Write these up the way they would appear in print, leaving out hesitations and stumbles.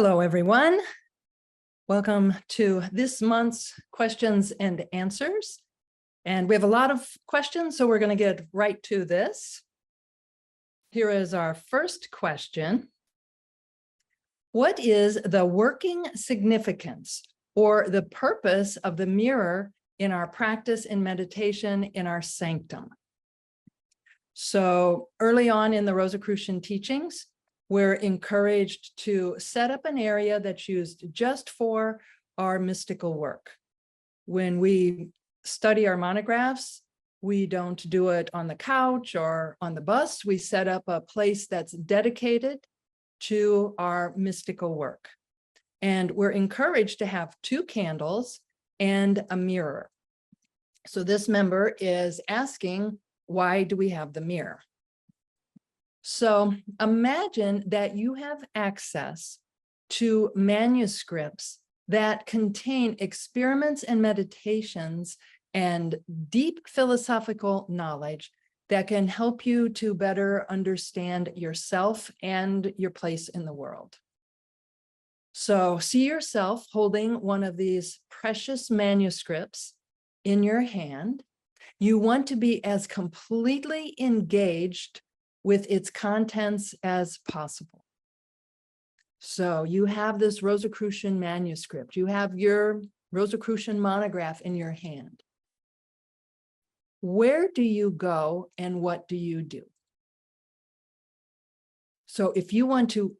Hello, everyone. Welcome to this month's questions and answers. And we have a lot of questions, so we're going to get right to this. Here is our first question. What is the working significance or the purpose of the mirror in our practice in meditation in our sanctum? So early on in the Rosicrucian teachings, we're encouraged to set up an area that's used just for our mystical work. When we study our monographs, we don't do it on the couch or on the bus. We set up a place that's dedicated to our mystical work. And we're encouraged to have 2 candles and a mirror. So this member is asking, why do we have the mirror? So imagine that you have access to manuscripts that contain experiments and meditations and deep philosophical knowledge that can help you to better understand yourself and your place in the world. So see yourself holding one of these precious manuscripts in your hand. You want to be as completely engaged with its contents as possible. So you have this Rosicrucian manuscript, you have your Rosicrucian monograph in your hand. Where do you go and what do you do? So if you want to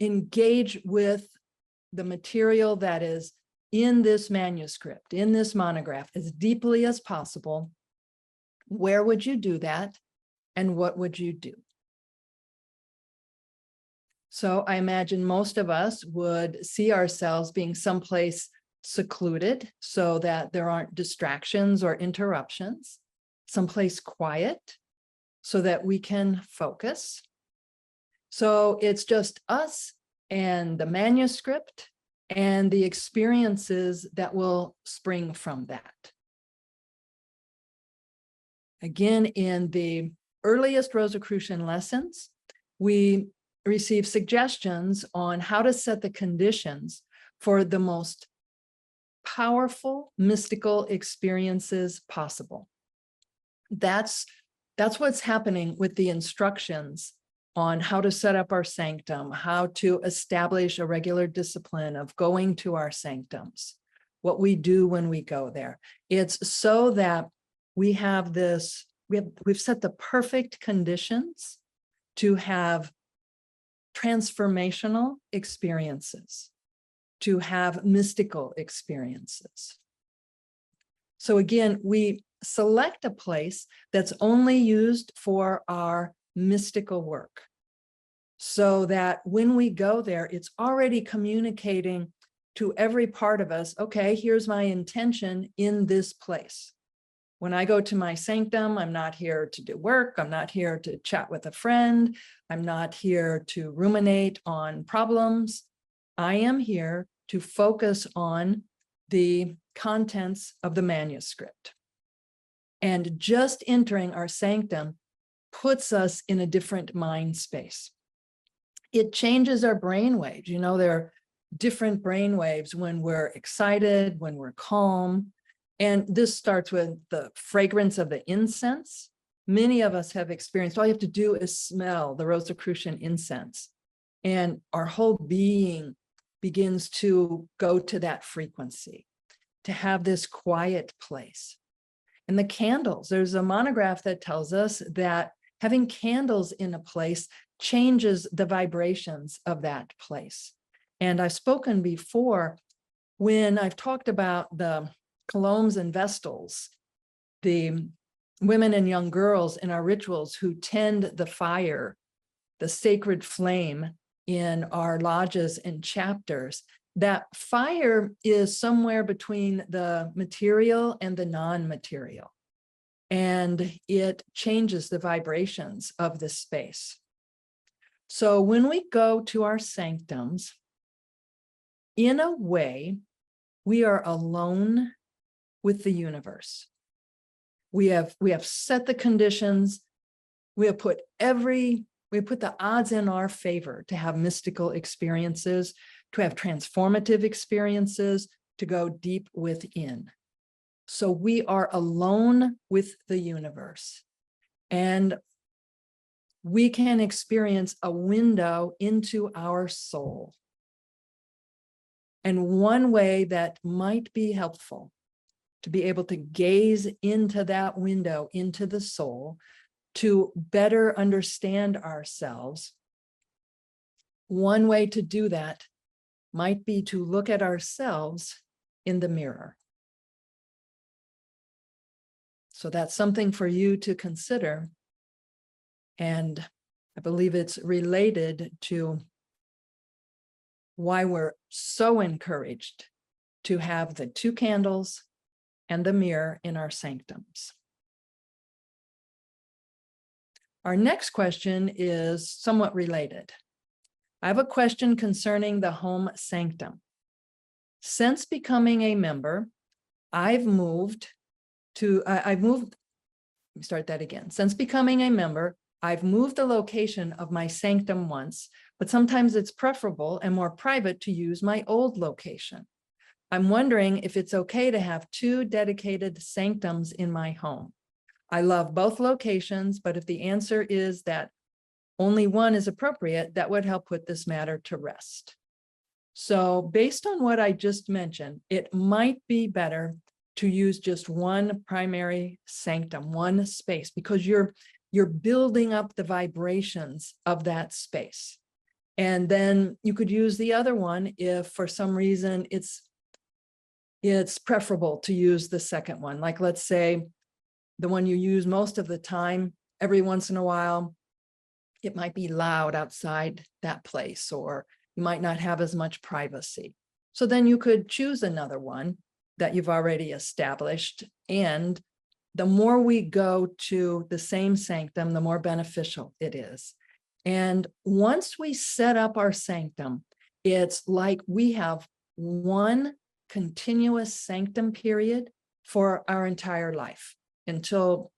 engage with the material that is in this manuscript, in this monograph, as deeply as possible, where would you do that? And what would you do? So I imagine most of us would see ourselves being someplace secluded so that there aren't distractions or interruptions, someplace quiet so that we can focus. So it's just us and the manuscript and the experiences that will spring from that. Again, in the earliest Rosicrucian lessons, we receive suggestions on how to set the conditions for the most powerful mystical experiences possible. That's what's happening with the instructions on how to set up our sanctum, how to establish a regular discipline of going to our sanctums, what we do when we go there. It's so that we have this, we've set the perfect conditions to have transformational experiences, to have mystical experiences. So again, we select a place that's only used for our mystical work, so that when we go there, it's already communicating to every part of us, okay, here's my intention in this place. When I go to my sanctum, I'm not here to do work. I'm not here to chat with a friend. I'm not here to ruminate on problems. I am here to focus on the contents of the manuscript. And just entering our sanctum puts us in a different mind space. It changes our brain waves. You know, there are different brain waves when we're excited, when we're calm. And this starts with the fragrance of the incense. Many of us have experienced, all you have to do is smell the Rosicrucian incense, and our whole being begins to go to that frequency, to have this quiet place. And the candles, there's a monograph that tells us that having candles in a place changes the vibrations of that place. And I've spoken before when I've talked about the colomes and vestals, the women and young girls in our rituals who tend the fire, the sacred flame in our lodges and chapters. That fire is somewhere between the material and the non-material, and it changes the vibrations of the space. So when we go to our sanctums, in a way, we are alone with the universe. We have set the conditions. We have put every We put the odds in our favor to have mystical experiences, to have transformative experiences, to go deep within. So we are alone with the universe, and we can experience a window into our soul. And one way that might be helpful to be able to gaze into that window, into the soul, to better understand ourselves, one way to do that might be to look at ourselves in the mirror. So that's something for you to consider. And I believe it's related to why we're so encouraged to have the 2 candles and the mirror in our sanctums. Our next question is somewhat related. I have a question concerning the home sanctum. Since becoming a member, Since becoming a member, I've moved the location of my sanctum once, but sometimes it's preferable and more private to use my old location. I'm wondering if it's okay to have 2 dedicated sanctums in my home. I love both locations, but if the answer is that only one is appropriate, that would help put this matter to rest. So based on what I just mentioned, it might be better to use just one primary sanctum, one space, because you're building up the vibrations of that space. And then you could use the other one if for some reason it's preferable to use the second one. Like, let's say the one you use most of the time, every once in a while, it might be loud outside that place, or you might not have as much privacy. So then you could choose another one that you've already established. And the more we go to the same sanctum, the more beneficial it is. And once we set up our sanctum, it's like we have one continuous sanctum period for our entire life, until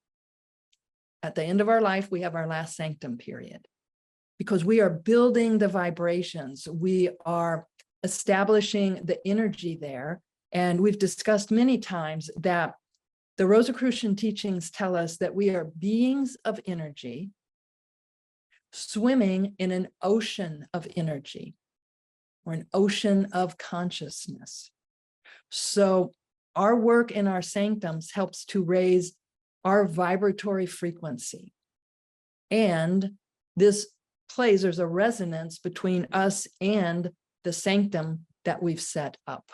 at the end of our life, we have our last sanctum period, because we are building the vibrations. We are establishing the energy there. And we've discussed many times that the Rosicrucian teachings tell us that we are beings of energy swimming in an ocean of energy, or an ocean of consciousness. So our work in our sanctums helps to raise our vibratory frequency. And there's a resonance between us and the sanctum that we've set up.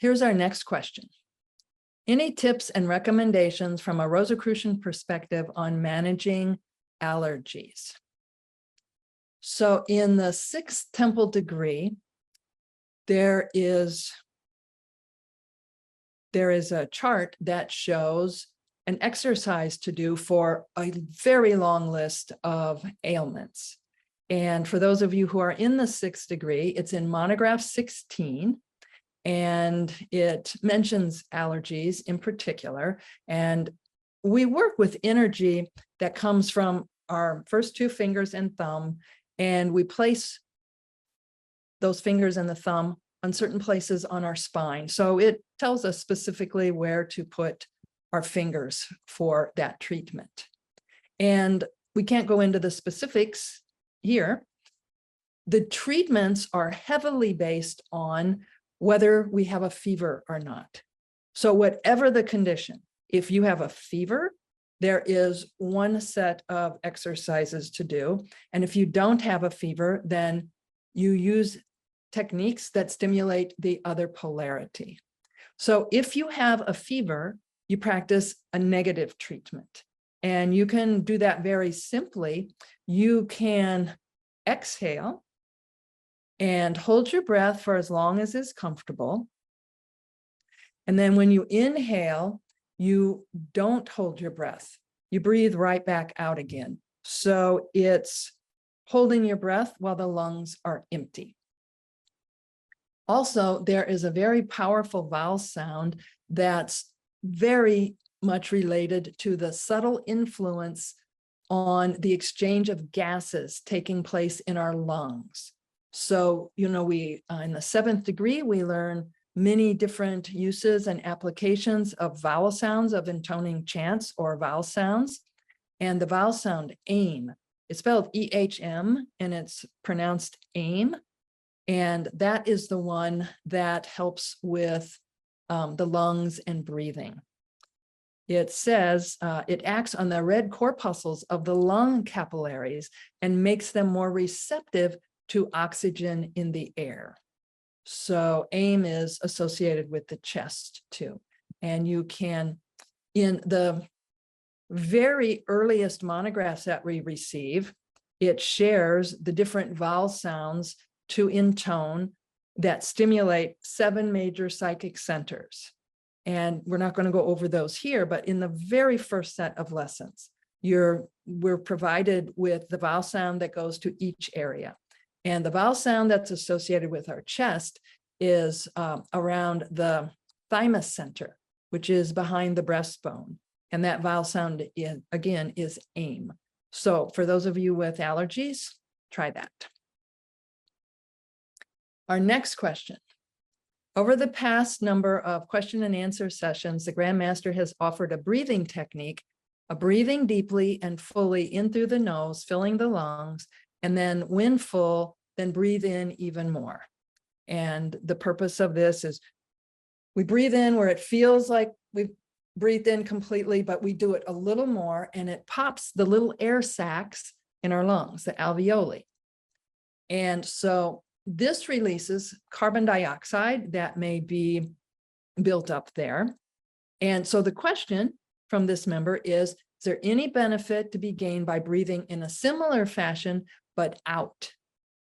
Here's our next question. Any tips and recommendations from a Rosicrucian perspective on managing allergies? So in the 6th temple degree, there is a chart that shows an exercise to do for a very long list of ailments. And for those of you who are in the 6th degree, it's in monograph 16, and it mentions allergies in particular. And we work with energy that comes from our first 2 fingers and thumb, and we place those fingers and the thumb on certain places on our spine. So it tells us specifically where to put our fingers for that treatment. And we can't go into the specifics here. The treatments are heavily based on whether we have a fever or not. So whatever the condition, if you have a fever, there is one set of exercises to do. And if you don't have a fever, then you use techniques that stimulate the other polarity. So if you have a fever, you practice a negative treatment. And you can do that very simply. You can exhale and hold your breath for as long as is comfortable. And then when you inhale, you don't hold your breath. You breathe right back out again. So it's holding your breath while the lungs are empty. Also, there is a very powerful vowel sound that's very much related to the subtle influence on the exchange of gases taking place in our lungs. So, we, in the 7th degree, we learn many different uses and applications of vowel sounds, of intoning chants or vowel sounds. And the vowel sound aim, it's spelled E-H-M and it's pronounced aim. And that is the one that helps with the lungs and breathing. It says it acts on the red corpuscles of the lung capillaries and makes them more receptive to oxygen in the air. So aim is associated with the chest too. And you can, in the very earliest monographs that we receive, it shares the different vowel sounds to intone that stimulate 7 major psychic centers. And we're not going to go over those here, but in the very first set of lessons, we're provided with the vowel sound that goes to each area. And the vowel sound that's associated with our chest is around the thymus center, which is behind the breastbone. And that vowel sound, again, is aim. So for those of you with allergies, try that. Our next question. Over the past number of question and answer sessions, the Grand Master has offered a breathing technique, a breathing deeply and fully in through the nose, filling the lungs, and then when full, then breathe in even more. And the purpose of this is we breathe in where it feels like we've breathed in completely, but we do it a little more and it pops the little air sacs in our lungs, the alveoli. And so this releases carbon dioxide that may be built up there. And so the question from this member is there any benefit to be gained by breathing in a similar fashion, but out?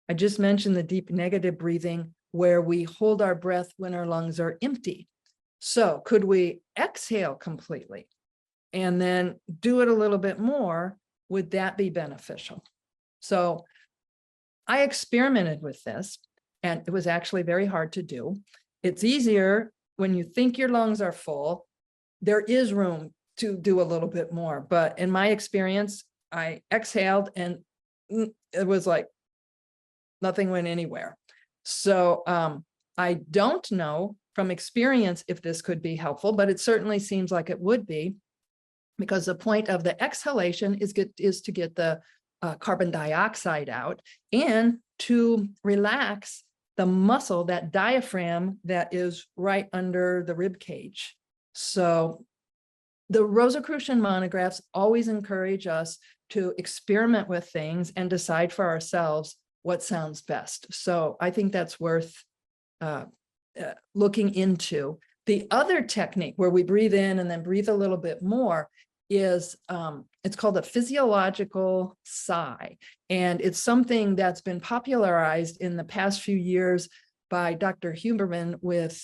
I just mentioned the deep negative breathing where we hold our breath when our lungs are empty. So could we exhale completely and then do it a little bit more? Would that be beneficial? So I experimented with this and it was actually very hard to do. It's easier when you think your lungs are full, there is room to do a little bit more. But in my experience, I exhaled and it was like nothing went anywhere. So I don't know from experience if this could be helpful, but it certainly seems like it would be, because the point of the exhalation is to get the carbon dioxide out and to relax the muscle, that diaphragm that is right under the rib cage. So the Rosicrucian monographs always encourage us to experiment with things and decide for ourselves what sounds best. So I think that's worth looking into. The other technique where we breathe in and then breathe a little bit more is it's called a physiological sigh. And it's something that's been popularized in the past few years by Dr. Huberman with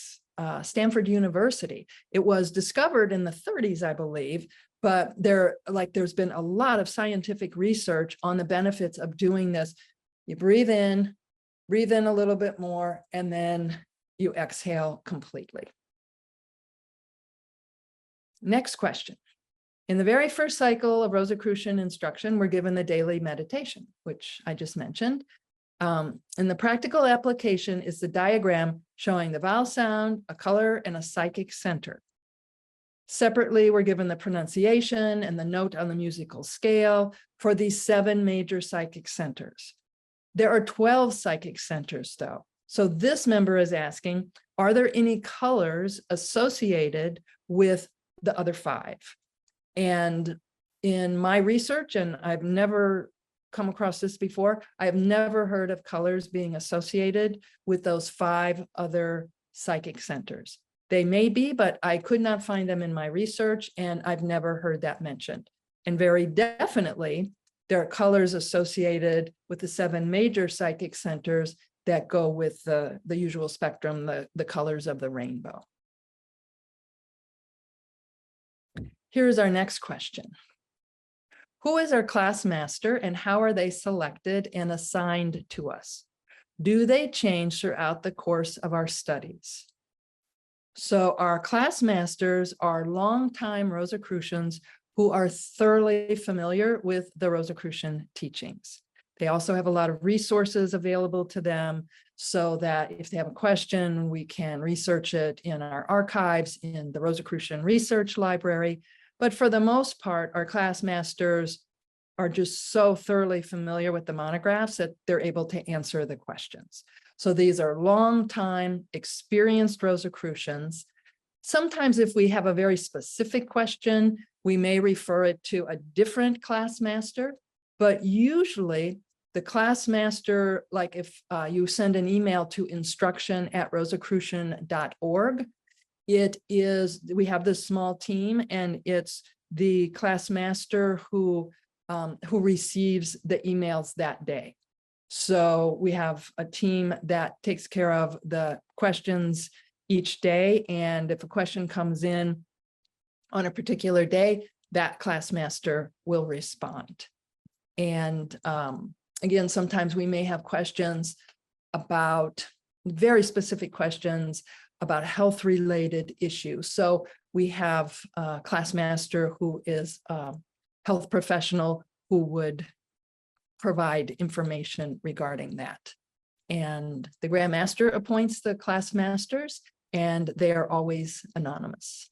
Stanford University. It was discovered in the 30s, I believe, but there's been a lot of scientific research on the benefits of doing this. You breathe in a little bit more, and then you exhale completely. Next question. In the very first cycle of Rosicrucian instruction, we're given the daily meditation, which I just mentioned. And the practical application is the diagram showing the vowel sound, a color, and a psychic center. Separately, we're given the pronunciation and the note on the musical scale for these 7 major psychic centers. There are 12 psychic centers, though. So this member is asking, are there any colors associated with the other 5? And in my research, and I've never come across this before, I have never heard of colors being associated with those 5 other psychic centers. They may be, but I could not find them in my research, and I've never heard that mentioned. And very definitely, there are colors associated with the 7 major psychic centers that go with the usual spectrum, the colors of the rainbow. Here's our next question. Who is our class master and how are they selected and assigned to us? Do they change throughout the course of our studies? So our class masters are longtime Rosicrucians who are thoroughly familiar with the Rosicrucian teachings. They also have a lot of resources available to them so that if they have a question, we can research it in our archives in the Rosicrucian Research Library. But for the most part, our class masters are just so thoroughly familiar with the monographs that they're able to answer the questions. So these are long-time experienced Rosicrucians. Sometimes if we have a very specific question, we may refer it to a different class master, but usually the class master, like if you send an email to instruction@rosicrucian.org, we have this small team and it's the class master who receives the emails that day. So we have a team that takes care of the questions each day. And if a question comes in on a particular day, that class master will respond. And again, sometimes we may have questions about very specific questions about health related issues. So we have a class master who is a health professional who would provide information regarding that. And the Grand Master appoints the class masters, and they are always anonymous.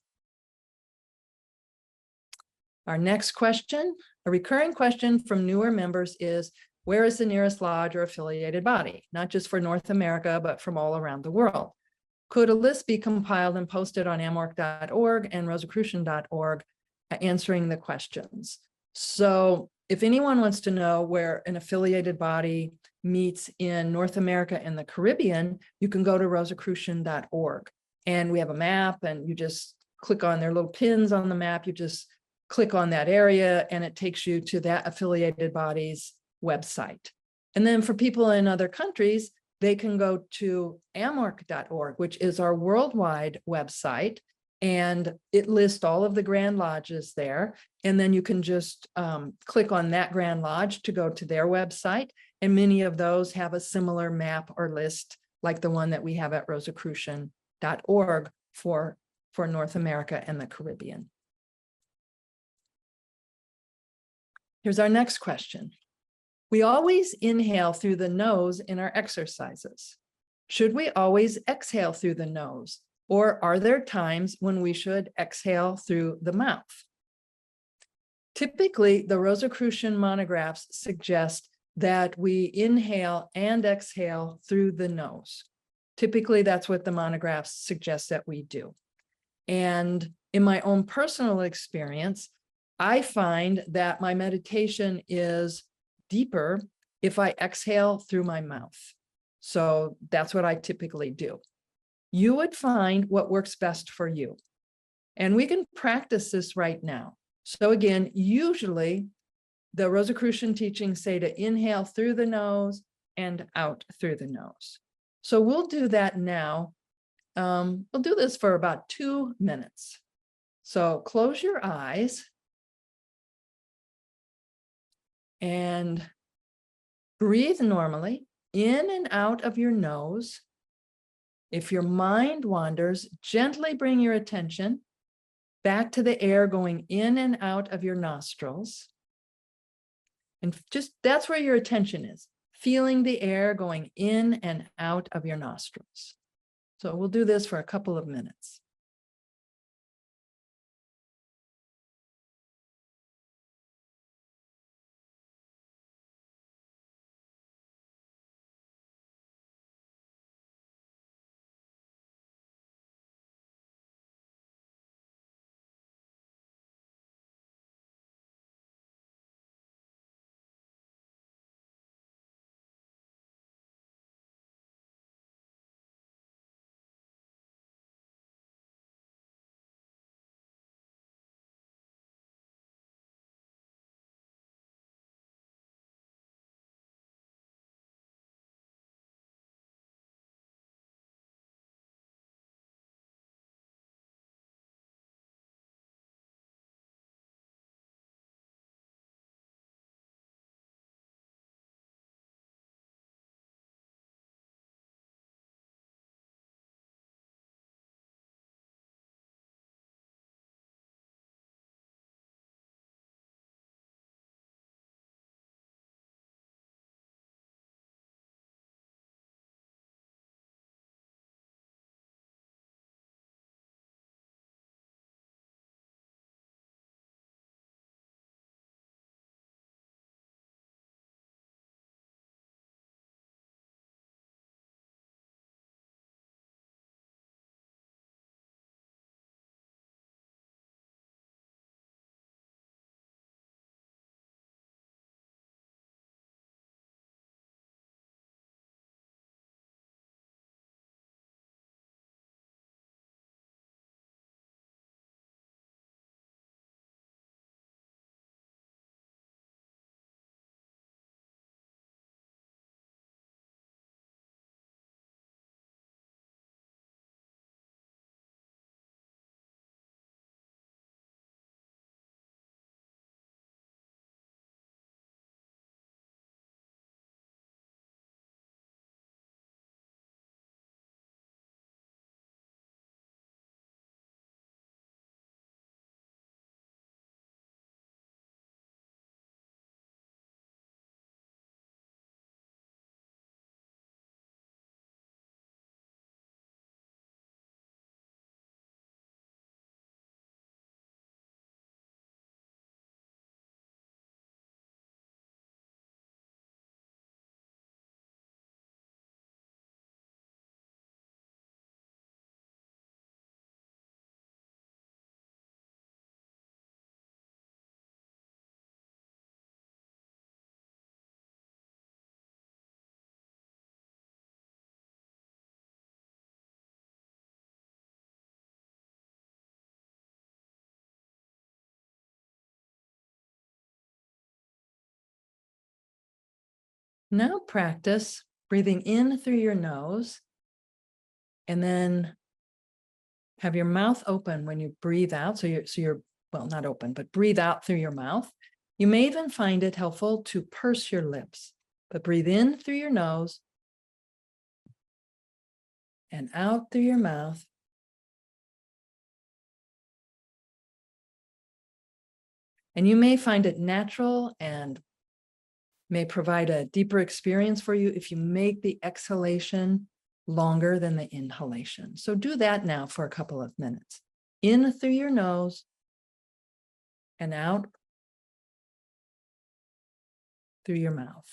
Our next question, a recurring question from newer members is, where is the nearest lodge or affiliated body? Not just for North America, but from all around the world. Could a list be compiled and posted on amorc.org and rosicrucian.org answering the questions? So if anyone wants to know where an affiliated body meets in North America and the Caribbean, you can go to rosicrucian.org. And we have a map and you just click on their little pins on the map. You just click on that area and it takes you to that affiliated body's website. And then for people in other countries, they can go to amorc.org, which is our worldwide website. And it lists all of the Grand Lodges there. And then you can just click on that Grand Lodge to go to their website. And many of those have a similar map or list like the one that we have at rosicrucian.org for North America and the Caribbean. Here's our next question. We always inhale through the nose in our exercises. Should we always exhale through the nose? Or are there times when we should exhale through the mouth? Typically, the Rosicrucian monographs suggest that we inhale and exhale through the nose. Typically, that's what the monographs suggest that we do. And in my own personal experience, I find that my meditation is deeper if I exhale through my mouth. So that's what I typically do. You would find what works best for you. And we can practice this right now. So again, usually the Rosicrucian teachings say to inhale through the nose and out through the nose. So we'll do that now. We'll do this for about 2 minutes. So close your eyes. And breathe normally in and out of your nose. If your mind wanders, gently bring your attention back to the air going in and out of your nostrils. And just that's where your attention is, feeling the air going in and out of your nostrils. So we'll do this for a couple of minutes. Now practice breathing in through your nose and then have your mouth open when you breathe out. So you're well, not open, but breathe out through your mouth. You may even find it helpful to purse your lips, but breathe in through your nose and out through your mouth. And you may find it natural and may provide a deeper experience for you if you make the exhalation longer than the inhalation. So do that now for a couple of minutes. In through your nose and out through your mouth.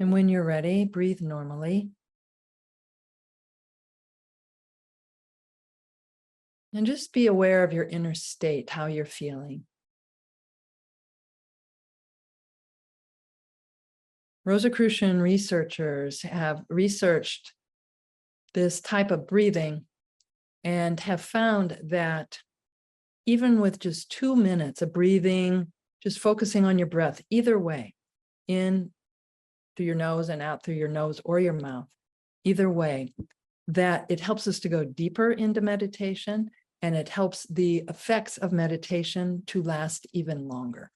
And when you're ready, breathe normally. And just be aware of your inner state, how you're feeling. Rosicrucian researchers have researched this type of breathing and have found that even with just 2 minutes of breathing, just focusing on your breath, either way, in through your nose and out through your nose or your mouth, either way, that it helps us to go deeper into meditation, and it helps the effects of meditation to last even longer.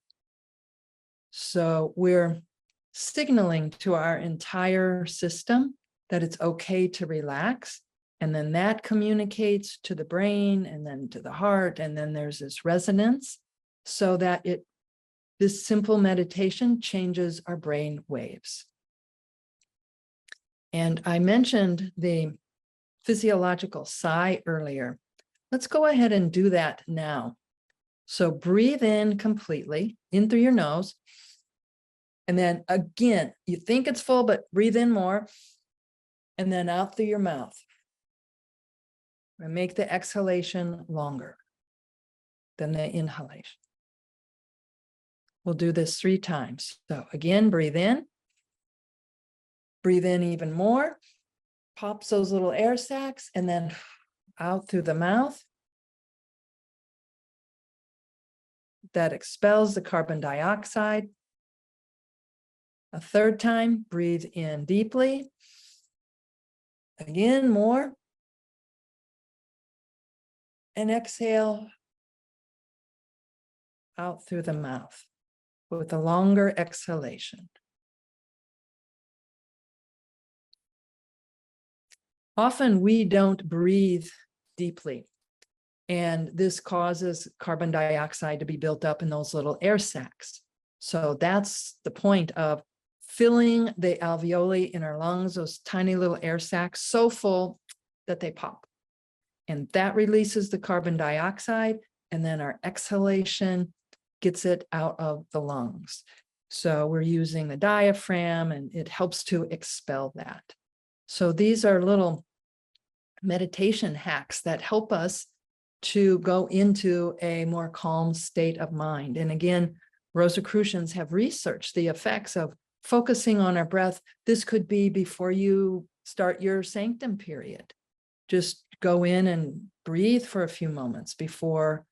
So we're signaling to our entire system that it's okay to relax. And then that communicates to the brain and then to the heart. And then there's this resonance so that this simple meditation changes our brain waves. And I mentioned the physiological sigh earlier. Let's go ahead and do that now. So breathe in completely, in through your nose. And then again, you think it's full, but breathe in more. And then out through your mouth. And make the exhalation longer than the inhalation. We'll do this 3 times. So again, breathe in. Breathe in even more. Pops those little air sacs and then out through the mouth. That expels the carbon dioxide. A 3rd time, breathe in deeply. Again, more. And exhale out through the mouth with a longer exhalation. Often we don't breathe deeply, and this causes carbon dioxide to be built up in those little air sacs. So that's the point of filling the alveoli in our lungs, those tiny little air sacs, so full that they pop. And that releases the carbon dioxide, and then our exhalation gets it out of the lungs. So we're using the diaphragm, and it helps to expel that. So these are little meditation hacks that help us to go into a more calm state of mind. And again, Rosicrucians have researched the effects of focusing on our breath. This could be before you start your sanctum period. Just go in and breathe for a few moments before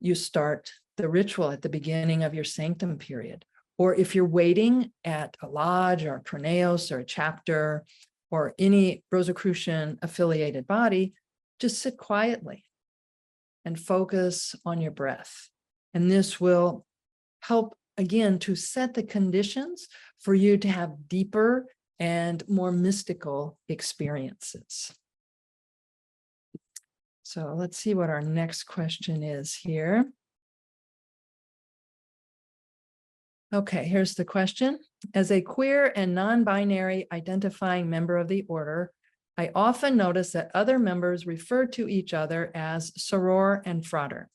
you start the ritual at the beginning of your sanctum period. Or if you're waiting at a lodge or a pronaos or a chapter or any Rosicrucian affiliated body, just sit quietly and focus on your breath. And this will help, again, to set the conditions for you to have deeper and more mystical experiences. So let's see what our next question is here. Okay, here's the question. As a queer and non-binary identifying member of the order, I often notice that other members refer to each other as Soror and Frater.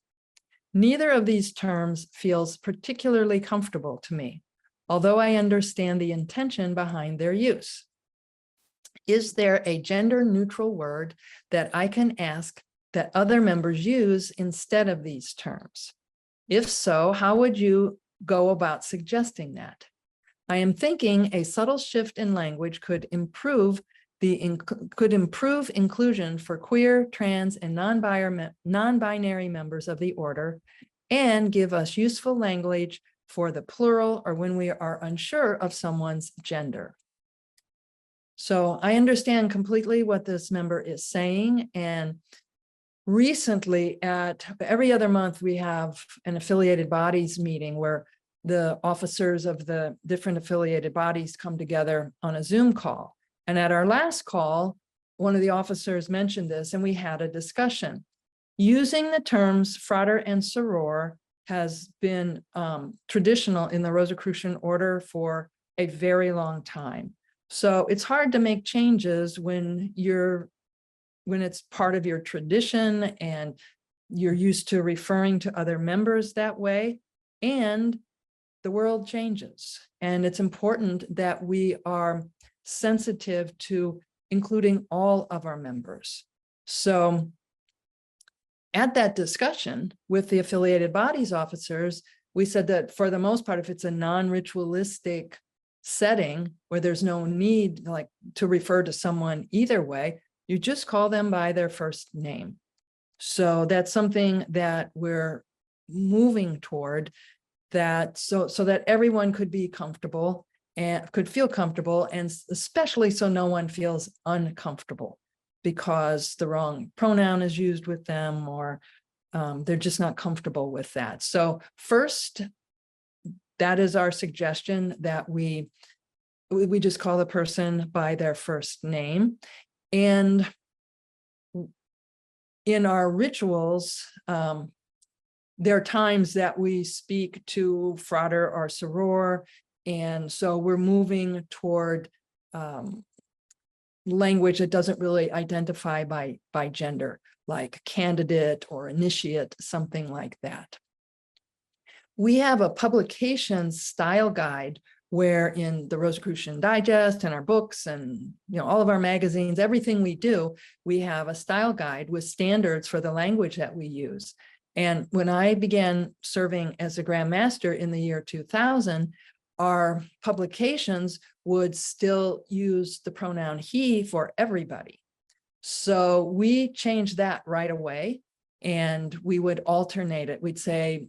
Neither of these terms feels particularly comfortable to me, although I understand the intention behind their use. Is there a gender-neutral word that I can ask that other members use instead of these terms? If so, how would you go about suggesting that? I am thinking a subtle shift in language could improve inclusion for queer, trans, and non-binary members of the order, and give us useful language for the plural or when we are unsure of someone's gender. So I understand completely what this member is saying. And recently, at every other month, we have an affiliated bodies meeting where the officers of the different affiliated bodies come together on a Zoom call. And at our last call, one of the officers mentioned this, and we had a discussion. Using the terms Frater and Soror has been traditional in the Rosicrucian Order for a very long time. So it's hard to make changes when it's part of your tradition and you're used to referring to other members that way, and the world changes. And it's important that we are sensitive to including all of our members. So at that discussion with the affiliated bodies officers, we said that for the most part, if it's a non-ritualistic setting where there's no need to refer to someone either way, you just call them by their first name. So that's something that we're moving toward, that so that everyone could be comfortable and could feel comfortable, and especially so no one feels uncomfortable because the wrong pronoun is used with them, or they're just not comfortable with that. So first, that is our suggestion, that we just call the person by their first name. And in our rituals, there are times that we speak to Frater or Soror, and so we're moving toward language that doesn't really identify by gender, like candidate or initiate, something like that. We have a publication style guide where in the Rosicrucian Digest and our books and all of our magazines, everything we do, we have a style guide with standards for the language that we use. And when I began serving as a Grand Master in the year 2000, our publications would still use the pronoun he for everybody. So we changed that right away, and we would alternate it. We'd say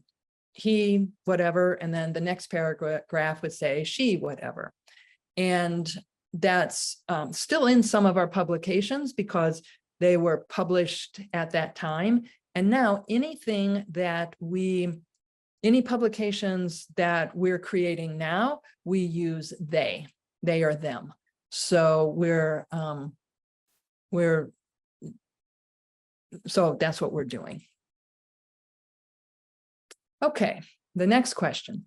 he, whatever, and then the next paragraph would say she, whatever. And that's still in some of our publications because they were published at that time. And now any publications that we're creating now, we use they or them. So so that's what we're doing. Okay, the next question.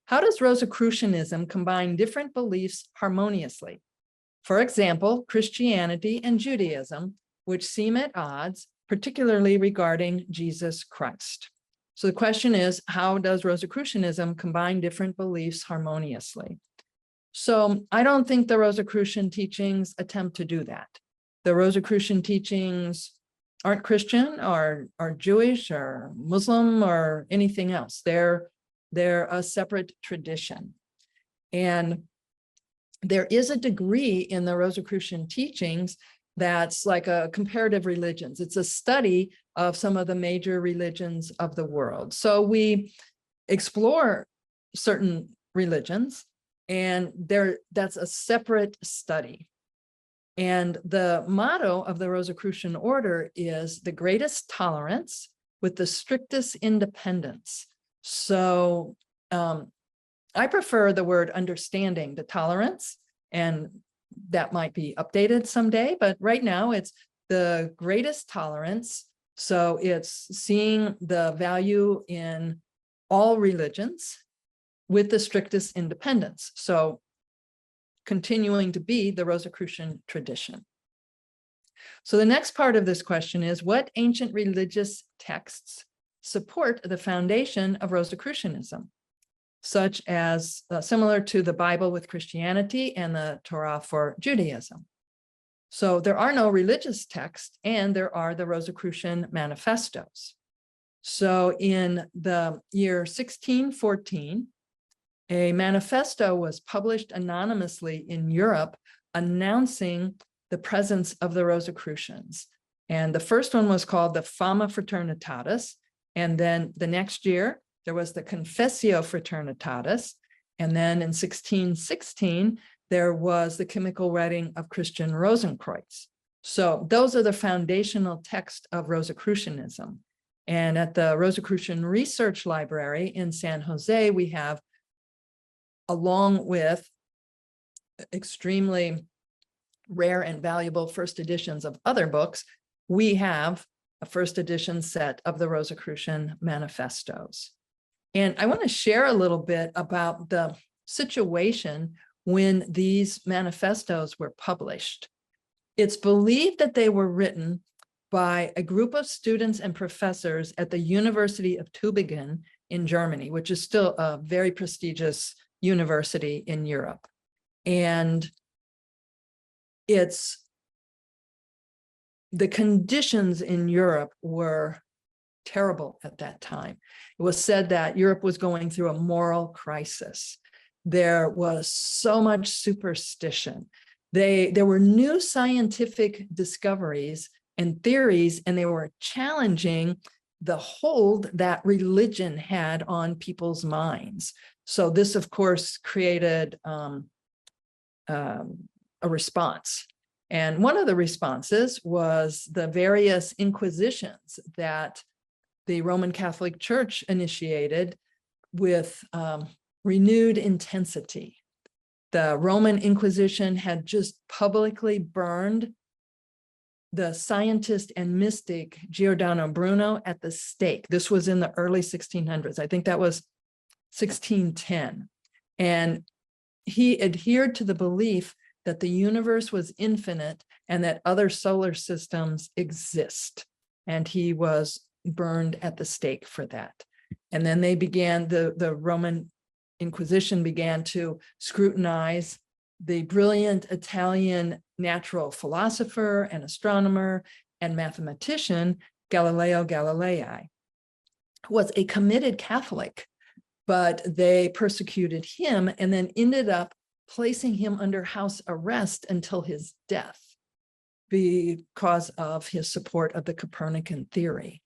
How does Rosicrucianism combine different beliefs harmoniously? For example, Christianity and Judaism, which seem at odds, particularly regarding Jesus Christ. So the question is, how does Rosicrucianism combine different beliefs harmoniously? So I don't think the Rosicrucian teachings attempt to do that. The Rosicrucian teachings aren't Christian or Jewish or Muslim or anything else. They're a separate tradition. And there is a degree in the Rosicrucian teachings that's like a comparative religions. It's a study of some of the major religions of the world. So we explore certain religions, and that's a separate study. And the motto of the Rosicrucian Order is the greatest tolerance with the strictest independence. So I prefer the word understanding the tolerance, and that might be updated someday, but right now it's the greatest tolerance. So it's seeing the value in all religions with the strictest independence. So continuing to be the Rosicrucian tradition. So the next part of this question is, what ancient religious texts support the foundation of Rosicrucianism, such as similar to the Bible with Christianity and the Torah for Judaism? So there are no religious texts, and there are the Rosicrucian manifestos. So in the year 1614, a manifesto was published anonymously in Europe announcing the presence of the Rosicrucians. And the first one was called the Fama Fraternitatis. And then the next year, there was the Confessio Fraternitatis. And then in 1616, there was the chemical writing of Christian Rosenkreuz. So those are the foundational texts of Rosicrucianism. And at the Rosicrucian Research Library in San Jose, we have, along with extremely rare and valuable first editions of other books, we have a first edition set of the Rosicrucian manifestos. And I want to share a little bit about the situation when these manifestos were published. It's believed that they were written by a group of students and professors at the University of Tübingen in Germany, which is still a very prestigious university in Europe. And the conditions in Europe were terrible at that time. It was said that Europe was going through a moral crisis. There was so much superstition. There were new scientific discoveries and theories, and they were challenging the hold that religion had on people's minds. So this, of course, created a response. And one of the responses was the various inquisitions that the Roman Catholic Church initiated with renewed intensity. The Roman Inquisition had just publicly burned the scientist and mystic Giordano Bruno at the stake. This was in the early 1600s. I think that was 1610. And he adhered to the belief that the universe was infinite and that other solar systems exist. And he was burned at the stake for that. And then they began, the Roman Inquisition began to scrutinize the brilliant Italian natural philosopher and astronomer and mathematician Galileo Galilei, who was a committed Catholic, but they persecuted him and then ended up placing him under house arrest until his death because of his support of the Copernican theory.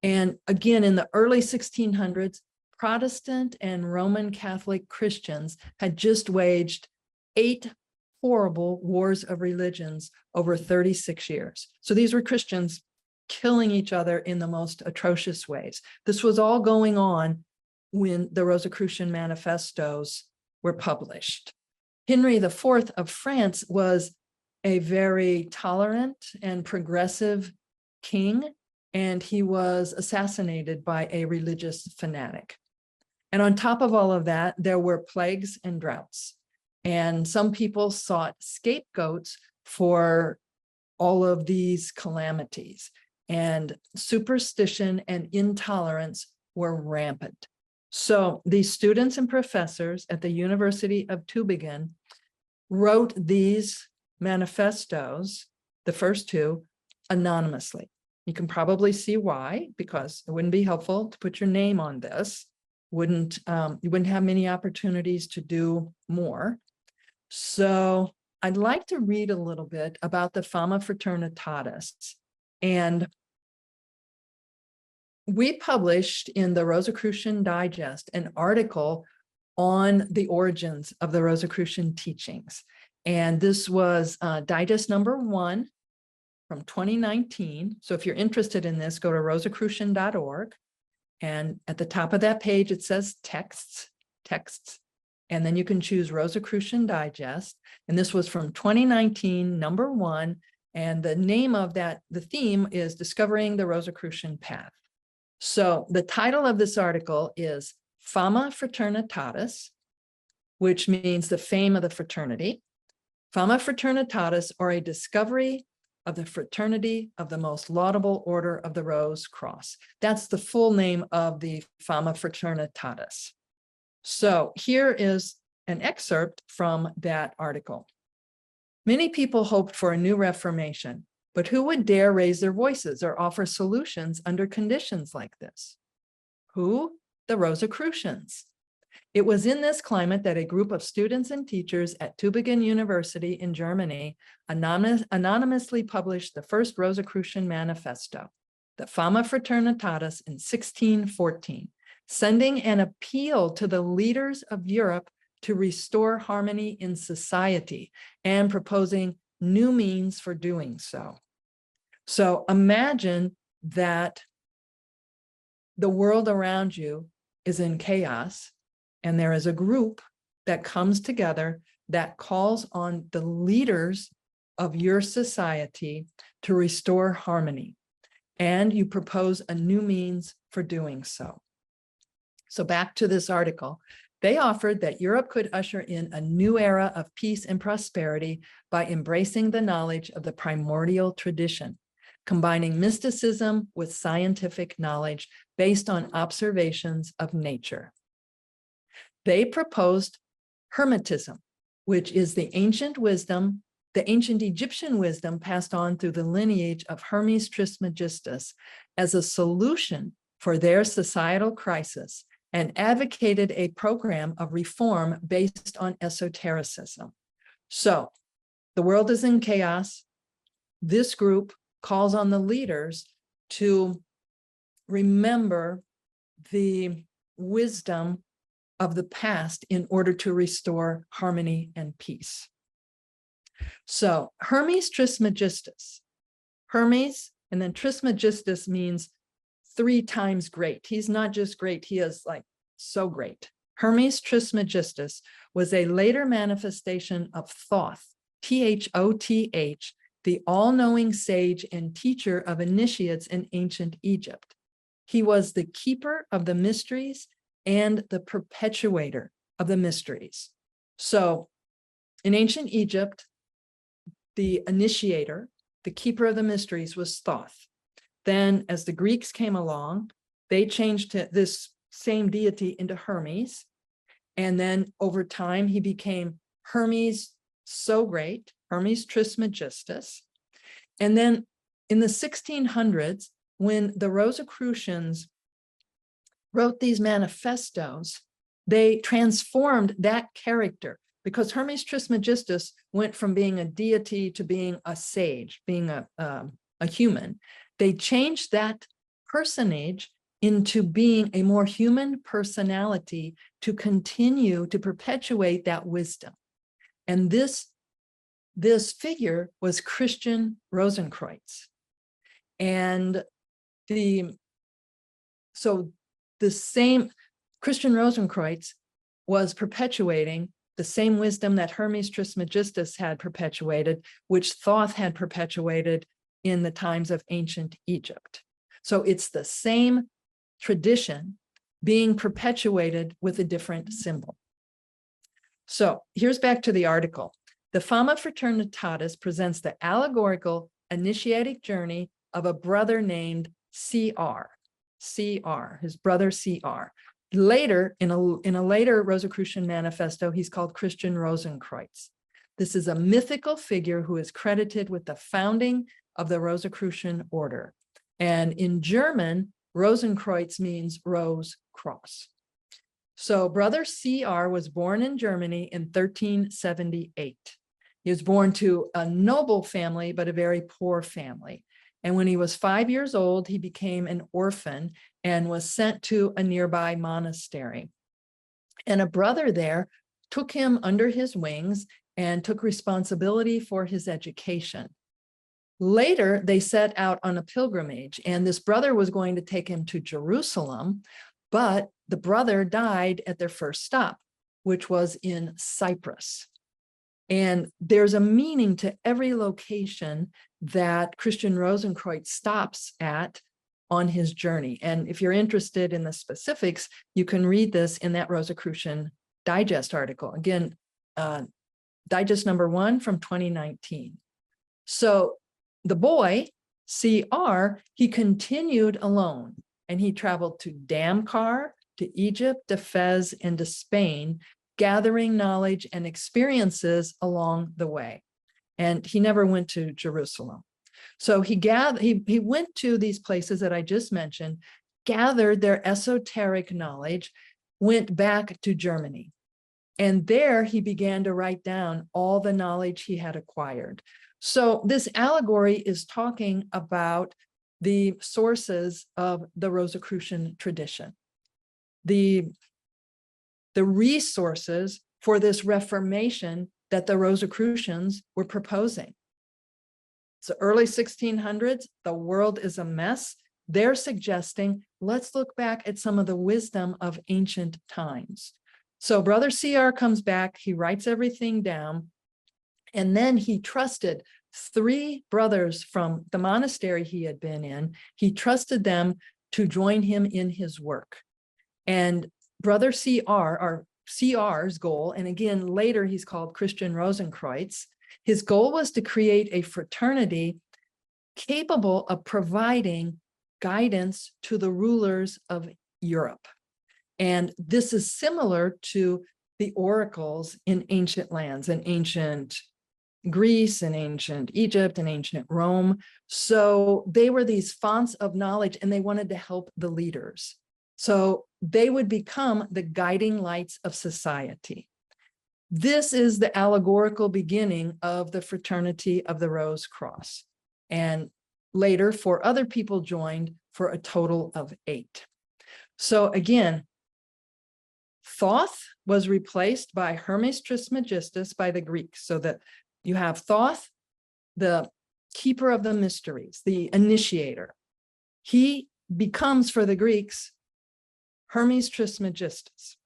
And again, in the early 1600s, Protestant and Roman Catholic Christians had just waged 8 horrible wars of religions over 36 years. So these were Christians killing each other in the most atrocious ways. This was all going on when the Rosicrucian manifestos were published. Henry IV of France was a very tolerant and progressive king, and he was assassinated by a religious fanatic. And on top of all of that, there were plagues and droughts. And some people sought scapegoats for all of these calamities. And superstition and intolerance were rampant. So these students and professors at the University of Tübingen wrote these manifestos, the first 2, anonymously. You can probably see why, because it wouldn't be helpful to put your name on this. You wouldn't have many opportunities to do more. So I'd like to read a little bit about the Fama Fraternitatis. And we published in the Rosicrucian Digest an article on the origins of the Rosicrucian teachings. And this was Digest number 1 from 2019. So if you're interested in this, go to rosicrucian.org. And at the top of that page, it says texts. And then you can choose Rosicrucian Digest. And this was from 2019, number 1. And the name of that, the theme is Discovering the Rosicrucian Path. So the title of this article is Fama Fraternitatis, which means the fame of the fraternity. Fama Fraternitatis, or a discovery of the fraternity of the most laudable order of the Rose Cross. That's the full name of the Fama Fraternitatis. So here is an excerpt from that article. Many people hoped for a new Reformation, but who would dare raise their voices or offer solutions under conditions like this? Who? The Rosicrucians. It was in this climate that a group of students and teachers at Tübingen University in Germany anonymously published the first Rosicrucian manifesto, the Fama Fraternitatis, in 1614, sending an appeal to the leaders of Europe to restore harmony in society and proposing new means for doing so. So imagine that the world around you is in chaos, and there is a group that comes together that calls on the leaders of your society to restore harmony, and you propose a new means for doing so. So back to this article. They offered that Europe could usher in a new era of peace and prosperity by embracing the knowledge of the primordial tradition, combining mysticism with scientific knowledge based on observations of nature. They proposed Hermetism, which is the ancient wisdom, the ancient Egyptian wisdom passed on through the lineage of Hermes Trismegistus, as a solution for their societal crisis, and advocated a program of reform based on esotericism. So the world is in chaos. This group calls on the leaders to remember the wisdom of the past in order to restore harmony and peace. So Hermes Trismegistus, Hermes, and then Trismegistus means 3 times great. He's not just great, he is like so great. Hermes Trismegistus was a later manifestation of Thoth, Thoth, the all-knowing sage and teacher of initiates in ancient Egypt. He was the keeper of the mysteries and the perpetuator of the mysteries. So in ancient Egypt, the initiator, the keeper of the mysteries, was Thoth. Then as the Greeks came along, they changed this same deity into Hermes. And then over time, he became Hermes so great, Hermes Trismegistus. And then in the 1600s, when the Rosicrucians wrote these manifestos, they transformed that character, because Hermes Trismegistus went from being a deity to being a sage, being a human. They changed that personage into being a more human personality to continue to perpetuate that wisdom. And this figure was Christian Rosenkreuz. And so the same Christian Rosenkreuz was perpetuating the same wisdom that Hermes Trismegistus had perpetuated, which Thoth had perpetuated in the times of ancient Egypt. So it's the same tradition being perpetuated with a different symbol. So here's back to the article. The Fama Fraternitatis presents the allegorical initiatic journey of a brother named CR, his brother CR. Later, in a later Rosicrucian manifesto, he's called Christian Rosenkreuz. This is a mythical figure who is credited with the founding of the Rosicrucian Order. And in German, Rosenkreuz means rose cross. So Brother CR was born in Germany in 1378. He was born to a noble family, but a very poor family. And when he was 5 years old, he became an orphan and was sent to a nearby monastery. And a brother there took him under his wings and took responsibility for his education. Later, they set out on a pilgrimage, and this brother was going to take him to Jerusalem, but the brother died at their first stop, which was in Cyprus. And there's a meaning to every location that Christian Rosenkreutz stops at on his journey. And if you're interested in the specifics, you can read this in that Rosicrucian Digest article. Again, Digest number 1 from 2019. So the boy, CR, he continued alone, and he traveled to Damcar, to Egypt, to Fez, and to Spain, gathering knowledge and experiences along the way. And he never went to Jerusalem. So he went to these places that I just mentioned, gathered their esoteric knowledge, went back to Germany. And there he began to write down all the knowledge he had acquired. So this allegory is talking about the sources of the Rosicrucian tradition, the resources for this reformation that the Rosicrucians were proposing. So early 1600s, the world is a mess. They're suggesting, let's look back at some of the wisdom of ancient times. So Brother CR comes back, he writes everything down, and then he trusted 3 brothers from the monastery he had been in. He trusted them to join him in his work. And Brother CR, or CR's goal, and again, later he's called Christian Rosenkreutz, his goal was to create a fraternity capable of providing guidance to the rulers of Europe. And this is similar to the oracles in ancient lands, in ancient Greece and ancient Egypt and ancient Rome. So they were these fonts of knowledge, and they wanted to help the leaders. So they would become the guiding lights of society. This is the allegorical beginning of the Fraternity of the Rose Cross. And later, 4 other people joined for a total of 8. So again, Thoth was replaced by Hermes Trismegistus by the Greeks, so that you have Thoth, the keeper of the mysteries, the initiator. He becomes, for the Greeks, Hermes Trismegistus.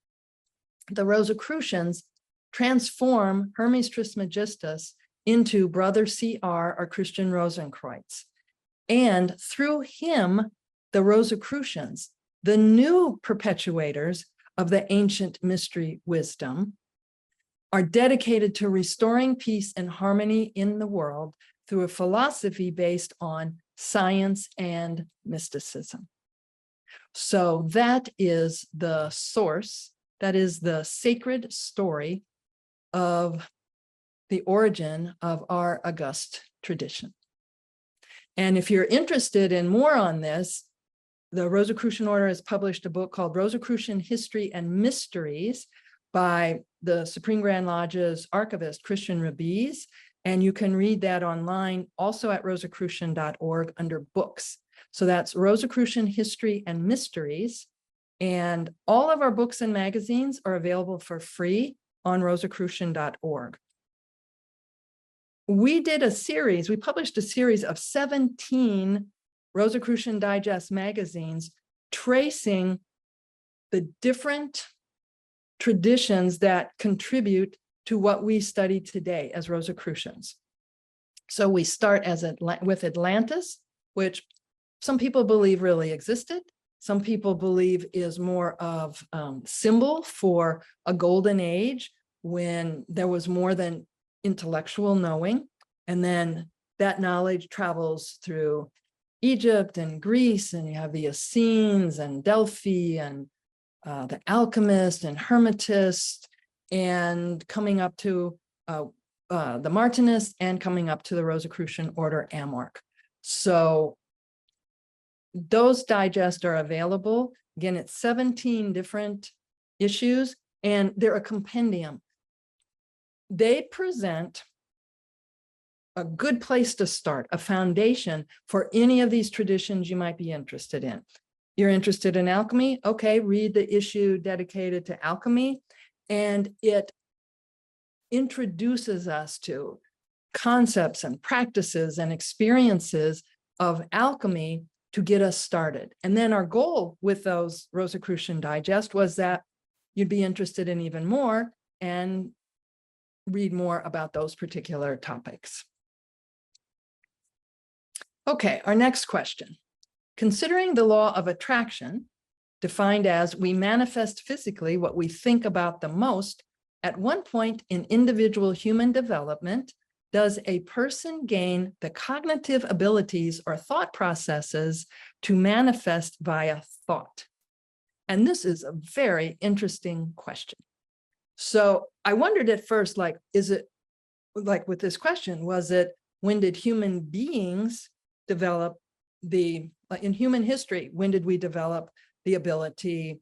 The Rosicrucians transform Hermes Trismegistus into Brother CR, or Christian Rosenkreutz. And through him, the Rosicrucians, the new perpetuators of the ancient mystery wisdom, are dedicated to restoring peace and harmony in the world through a philosophy based on science and mysticism. So that is the source, that is the sacred story of the origin of our august tradition. And if you're interested in more on this, the Rosicrucian Order has published a book called Rosicrucian History and Mysteries by the Supreme Grand Lodge's archivist, Christian Rabiz, and you can read that online also at rosicrucian.org under books. So that's Rosicrucian History and Mysteries, and all of our books and magazines are available for free on rosicrucian.org. We published a series of 17 Rosicrucian Digest magazines tracing the different traditions that contribute to what we study today as Rosicrucians. So we start with Atlantis, which some people believe really existed. Some people believe is more of symbol for a golden age when there was more than intellectual knowing. And then that knowledge travels through Egypt and Greece, and you have the Essenes and Delphi and the alchemist and hermetist, and coming up to the Martinists, and coming up to the Rosicrucian Order Amorc. So those digests are available. Again, it's 17 different issues, and they're a compendium. They present a good place to start, a foundation for any of these traditions you might be interested in. You're interested in alchemy? Okay, read the issue dedicated to alchemy, and it introduces us to concepts and practices and experiences of alchemy to get us started. And then our goal with those Rosicrucian Digest was that you'd be interested in even more and read more about those particular topics. Okay, our next question. Considering the law of attraction, defined as we manifest physically what we think about the most, at one point in individual human development, does a person gain the cognitive abilities or thought processes to manifest via thought? And this is a very interesting question. So I wondered at first, like, is it like with this question, was it when did human beings develop in human history, when did we develop the ability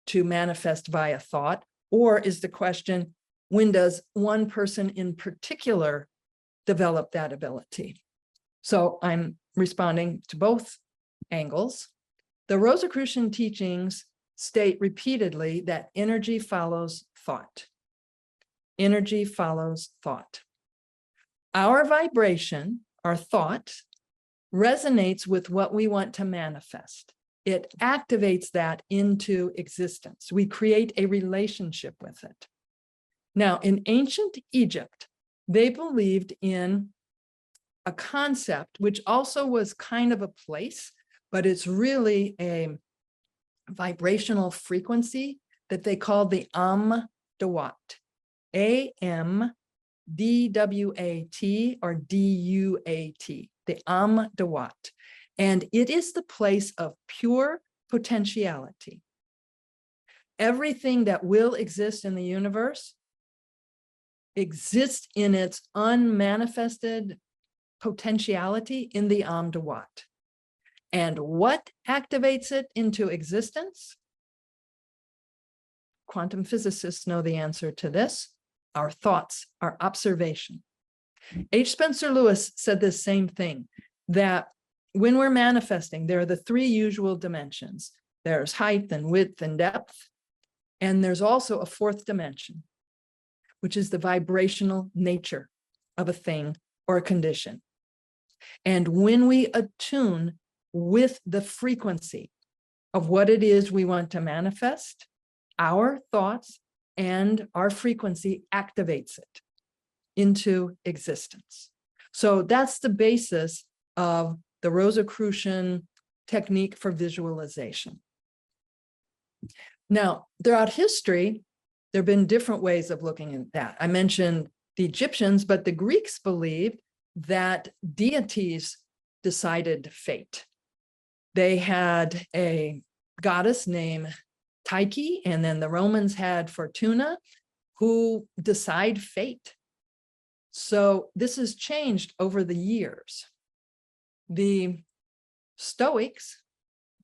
to manifest via thought? Or is the question, when does one person in particular develop that ability? So I'm responding to both angles. The Rosicrucian teachings state repeatedly that energy follows thought. Energy follows thought. Our vibration, our thought, resonates with what we want to manifest. It activates that into existence. We create a relationship with it. Now, in ancient Egypt, they believed in a concept, which also was kind of a place, but it's really a vibrational frequency that they called the Amdawat, A-M-D-W-A-T or D-U-A-T, the Amdawat. And it is the place of pure potentiality. Everything that will exist in the universe exists in its unmanifested potentiality in the Amdawat. And what activates it into existence? Quantum physicists know the answer to this. Our thoughts, our observation. H. Spencer Lewis said this same thing, that when we're manifesting, there are the three usual dimensions. There's height and width and depth. And there's also a fourth dimension, which is the vibrational nature of a thing or a condition. And when we attune with the frequency of what it is we want to manifest, our thoughts and our frequency activates it into existence. So that's the basis of the Rosicrucian technique for visualization. Now, throughout history, there have been different ways of looking at that. I mentioned the Egyptians, but the Greeks believed that deities decided fate. They had a goddess named Tyche, and then the Romans had Fortuna, who decide fate. So this has changed over the years. The Stoics,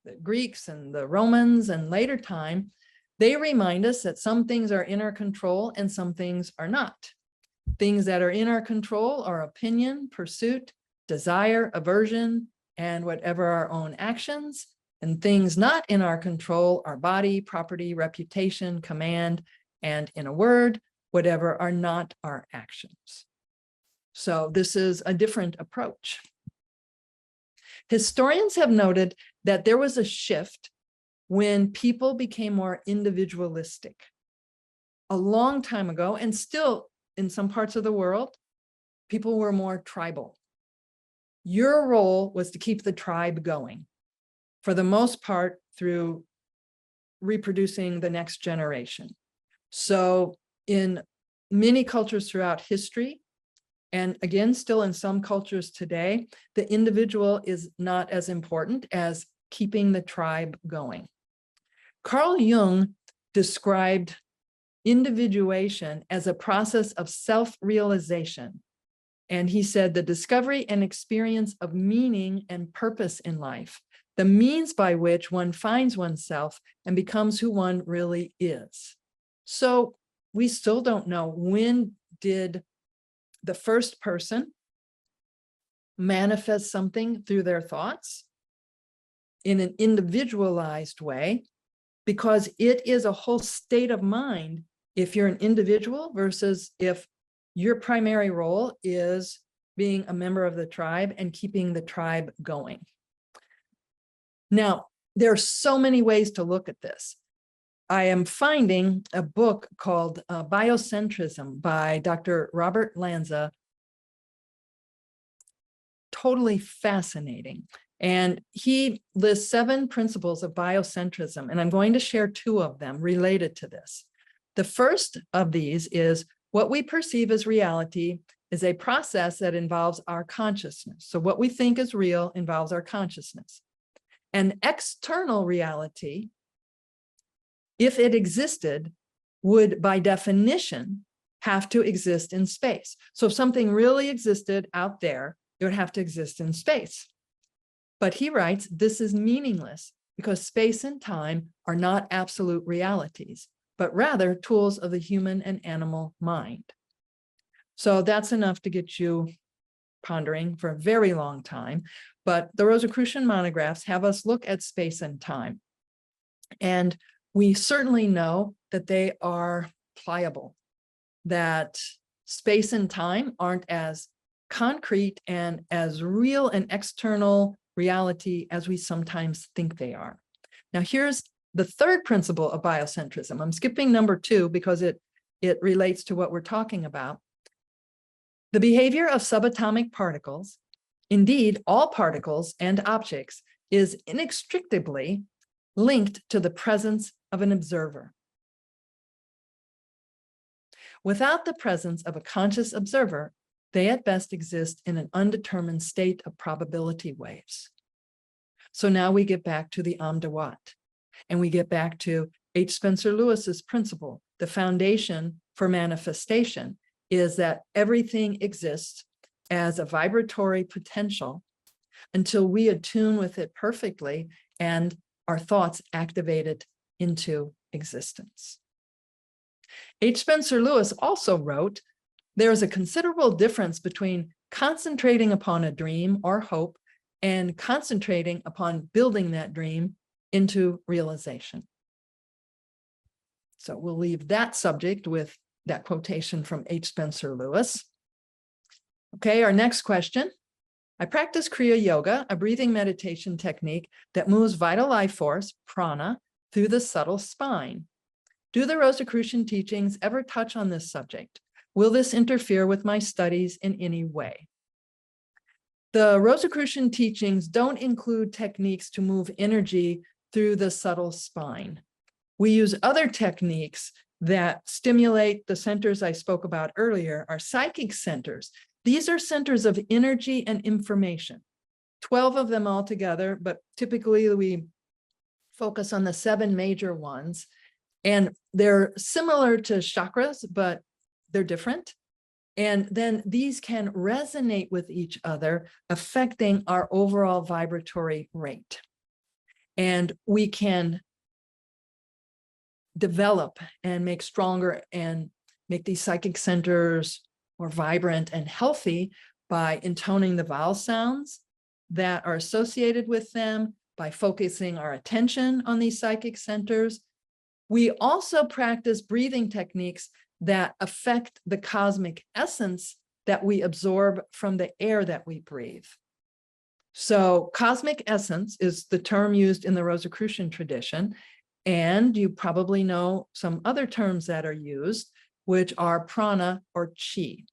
the Greeks and the Romans and later time, they remind us that some things are in our control and some things are not. Things that are in our control are opinion, pursuit, desire, aversion, and whatever our own actions. And things not in our control are body, property, reputation, command, and in a word, whatever are not our actions. So this is a different approach. Historians have noted that there was a shift when people became more individualistic. A long time ago, and still in some parts of the world, people were more tribal. Your role was to keep the tribe going, for the most part through reproducing the next generation. So in many cultures throughout history, and again, still in some cultures today, the individual is not as important as keeping the tribe going. Carl Jung described individuation as a process of self-realization. And he said the discovery and experience of meaning and purpose in life, the means by which one finds oneself and becomes who one really is. So we still don't know, when did the first person manifest something through their thoughts in an individualized way, because it is a whole state of mind if you're an individual versus if your primary role is being a member of the tribe and keeping the tribe going. Now, there are so many ways to look at this. I am finding a book called Biocentrism by Dr. Robert Lanza totally fascinating. And he lists 7 principles of biocentrism, and I'm going to share 2 of them related to this. The first of these is what we perceive as reality is a process that involves our consciousness. So what we think is real involves our consciousness. An external reality, if it existed, would by definition have to exist in space. So if something really existed out there, it would have to exist in space. But he writes, this is meaningless because space and time are not absolute realities, but rather tools of the human and animal mind. So that's enough to get you pondering for a very long time. But the Rosicrucian monographs have us look at space and time. And we certainly know that they are pliable, that space and time aren't as concrete and as real an external reality as we sometimes think they are. Now, here's the third principle of biocentrism. I'm skipping number 2 because it relates to what we're talking about. The behavior of subatomic particles, indeed all particles and objects, is inextricably linked to the presence of an observer. Without the presence of a conscious observer, they at best exist in an undetermined state of probability waves. So now we get back to the Amdawat, and we get back to H. Spencer Lewis's principle. The foundation for manifestation is that everything exists as a vibratory potential until we attune with it perfectly and our thoughts activate it into existence. H. Spencer Lewis also wrote, there is a considerable difference between concentrating upon a dream or hope and concentrating upon building that dream into realization. So we'll leave that subject with that quotation from H. Spencer Lewis. Okay, our next question. I practice Kriya Yoga, a breathing meditation technique that moves vital life force, prana, through the subtle spine. Do the Rosicrucian teachings ever touch on this subject? Will this interfere with my studies in any way? The Rosicrucian teachings don't include techniques to move energy through the subtle spine. We use other techniques that stimulate the centers I spoke about earlier, our psychic centers. These are centers of energy and information, 12 of them altogether, but typically we focus on the 7 major ones. And they're similar to chakras, but they're different. And then these can resonate with each other, affecting our overall vibratory rate. And we can develop and make stronger and make these psychic centers more vibrant and healthy by intoning the vowel sounds that are associated with them, by focusing our attention on these psychic centers. We also practice breathing techniques that affect the cosmic essence that we absorb from the air that we breathe. So cosmic essence is the term used in the Rosicrucian tradition, and you probably know some other terms that are used, which are prana or chi.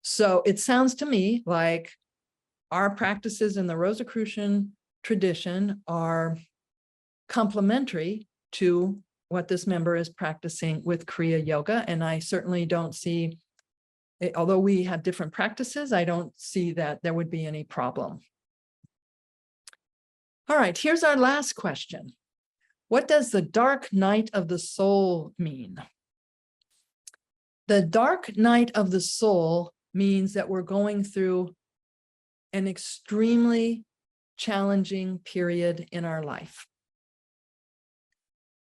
So it sounds to me like our practices in the Rosicrucian tradition are complementary to what this member is practicing with Kriya Yoga. And I certainly don't see, although we have different practices, I don't see that there would be any problem. All right, here's our last question. What does the dark night of the soul mean? The dark night of the soul means that we're going through an extremely challenging period in our life.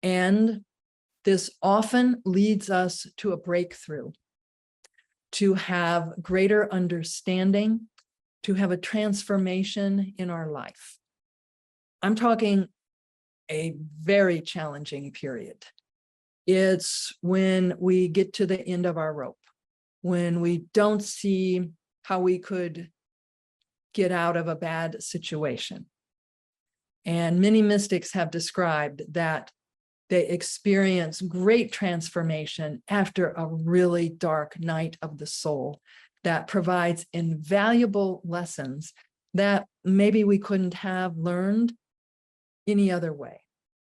And this often leads us to a breakthrough, to have greater understanding, to have a transformation in our life. I'm talking a very challenging period. It's when we get to the end of our rope, when we don't see how we could get out of a bad situation. And many mystics have described that they experience great transformation after a really dark night of the soul that provides invaluable lessons that maybe we couldn't have learned any other way,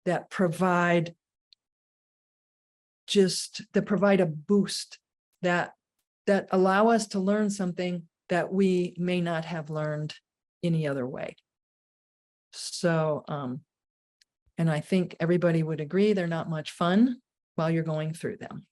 that provide a boost, that allow us to learn something that we may not have learned any other way. So, and I think everybody would agree they're not much fun while you're going through them.